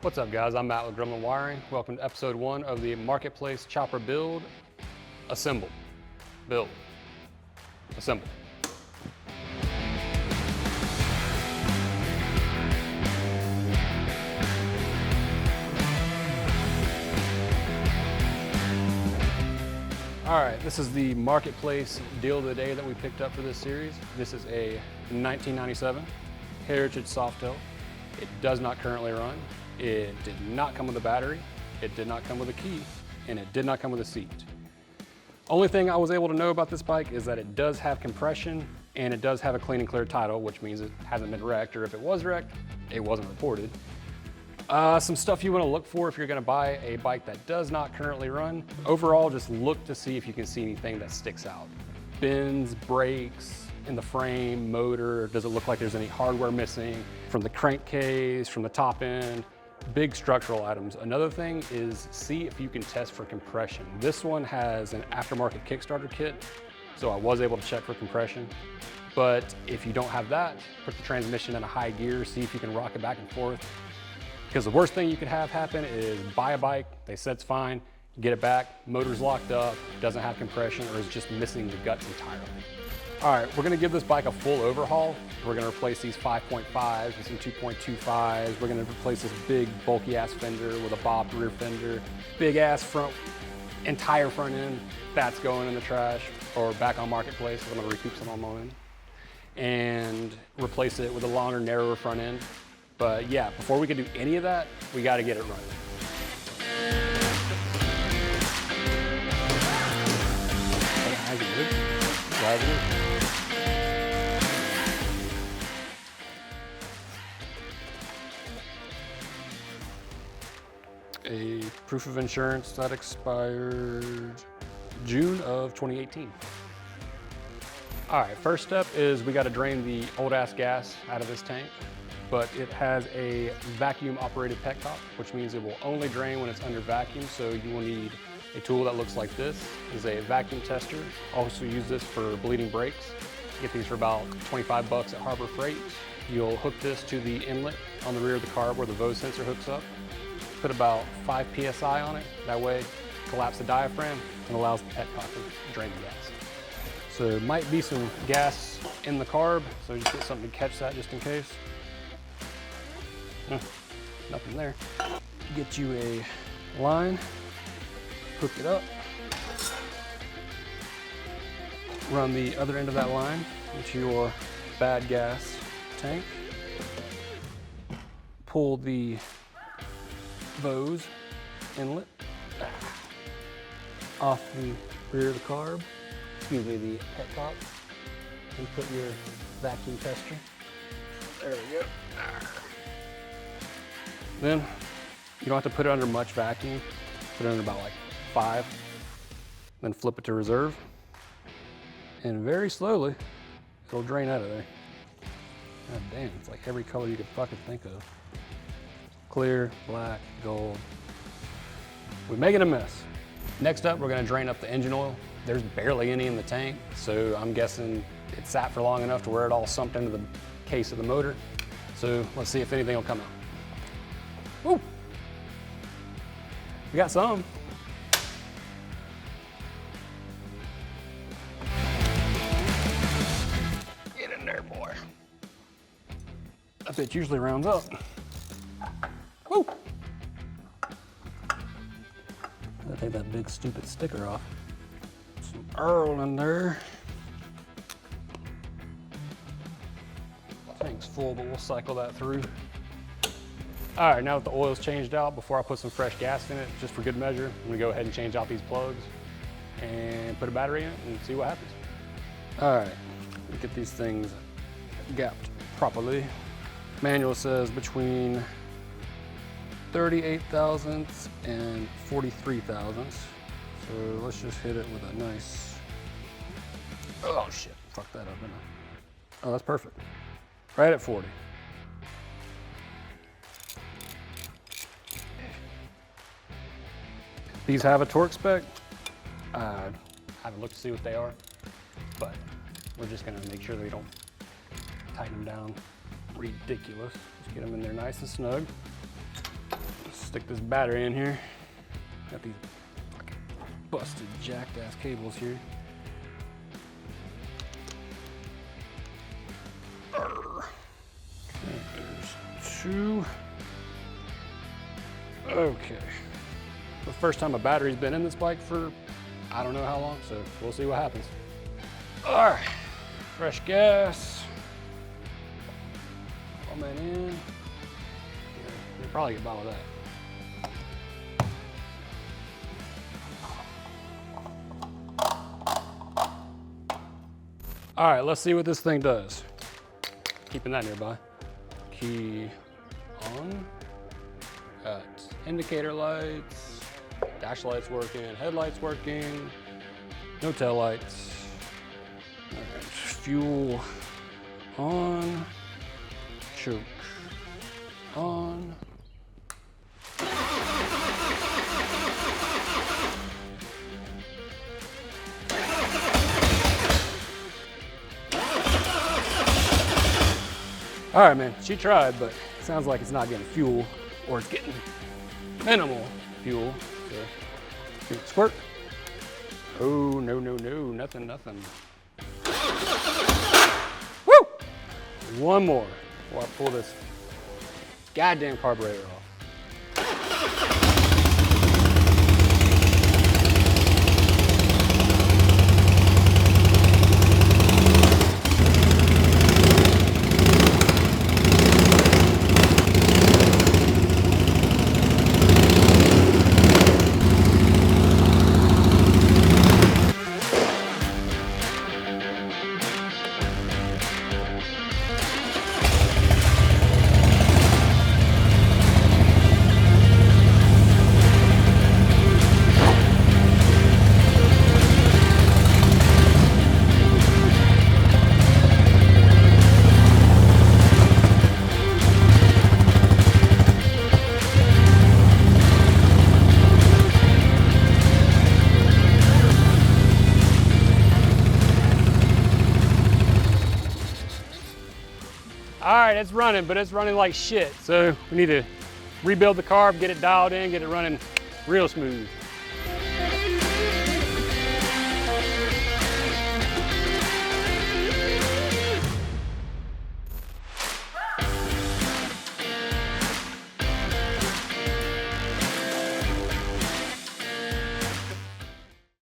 What's up, guys? I'm Matt with Gremlin Wiring. Welcome to episode 1 of the Marketplace Chopper Build, Assemble, Build, Assemble. All right, this is the Marketplace deal of the day that we picked up for this series. This is a 1997 Heritage Softail. It does not currently run. It did not come with a battery, it did not come with a key, and it did not come with a seat. Only thing I was able to know about this bike is that it does have compression and it does have a clean and clear title, which means it hasn't been wrecked, or if it was wrecked, it wasn't reported. Some stuff you want to look for if you're going to buy a bike that does not currently run. Overall, just look to see if you can see anything that sticks out. Bends, brakes, in the frame, motor, does it look like there's any hardware missing from the crankcase, from the top end? Big structural items. Another thing is see if you can test for compression. This one has an aftermarket Kickstarter kit, so I was able to check for compression. But if you don't have that, put the transmission in a high gear, see if you can rock it back and forth. Because the worst thing you could have happen is buy a bike, they said it's fine, get it back, motor's locked up, doesn't have compression, or is just missing the guts entirely. All right, we're gonna give this bike a full overhaul. We're gonna replace these 5.5s with some 2.25s. We're gonna replace this big bulky ass fender with a bobbed rear fender. Big ass front, entire front end, that's going in the trash or back on Marketplace. We're gonna recoup some on my own. And replace it with a longer, narrower front end. But yeah, before we can do any of that, we gotta get it running. A proof of insurance that expired June of 2018. All right, first step is we got to drain the old ass gas out of this tank, but it has a vacuum operated petcock, which means it will only drain when it's under vacuum. So you will need a tool that looks like this. This is a vacuum tester. Also use this for bleeding brakes. Get these for about 25 bucks at Harbor Freight. You'll hook this to the inlet on the rear of the carb where the Vose sensor hooks up. Put about 5 PSI on it. That way, collapse the diaphragm and allows the petcock to drain the gas. So there might be some gas in the carb, so just get something to catch that just in case. Nothing there. Get you a line, hook it up, run the other end of that line into your bad gas tank, pull the Vose inlet off the rear of the carb, excuse me, the petcock, and put your vacuum tester. There we go. Then you don't have to put it under much vacuum. Put it under about like 5, then flip it to reserve, and very slowly it'll drain out of there. God damn, it's like every color you could fucking think of. Clear, black, gold. We're making a mess. Next up, we're gonna drain up the engine oil. There's barely any in the tank, so I'm guessing it sat for long enough to where it all sumped into the case of the motor. So let's see if anything will come out. Woo! We got some. Get in there, boy. That bitch usually rounds up. Woo! Gotta take that big stupid sticker off. Some Earl in there. Tank's full, but we'll cycle that through. All right, now that the oil's changed out, before I put some fresh gas in it, just for good measure, I'm gonna go ahead and change out these plugs and put a battery in it and see what happens. All right, get these things gapped properly. Manual says between 38 thousandths and 43 thousandths. So let's just hit it with a nice, oh shit, fuck that up, didn't I? Oh, that's perfect. Right at 40. These have a torque spec. I haven't looked to see what they are, but we're just gonna make sure that we don't tighten them down ridiculous. Just get them in there nice and snug. Stick this battery in here. Got these fucking busted, jacked ass cables here. Okay, there's 2. Okay. The first time a battery's been in this bike for I don't know how long, so we'll see what happens. All right, fresh gas. All that in. Yeah, we'll probably get by with that. All right, let's see what this thing does. Keeping that nearby. Key on. Got indicator lights, dash lights working, headlights working, no tail lights. All right, fuel on, choke on. All right, man, she tried, but it sounds like it's not getting fuel, or it's getting minimal fuel. So, squirt. Oh, no, no, no, nothing, nothing. Woo! One more before I pull this goddamn carburetor off. All right, it's running, but it's running like shit. So we need to rebuild the carb, get it dialed in, get it running real smooth.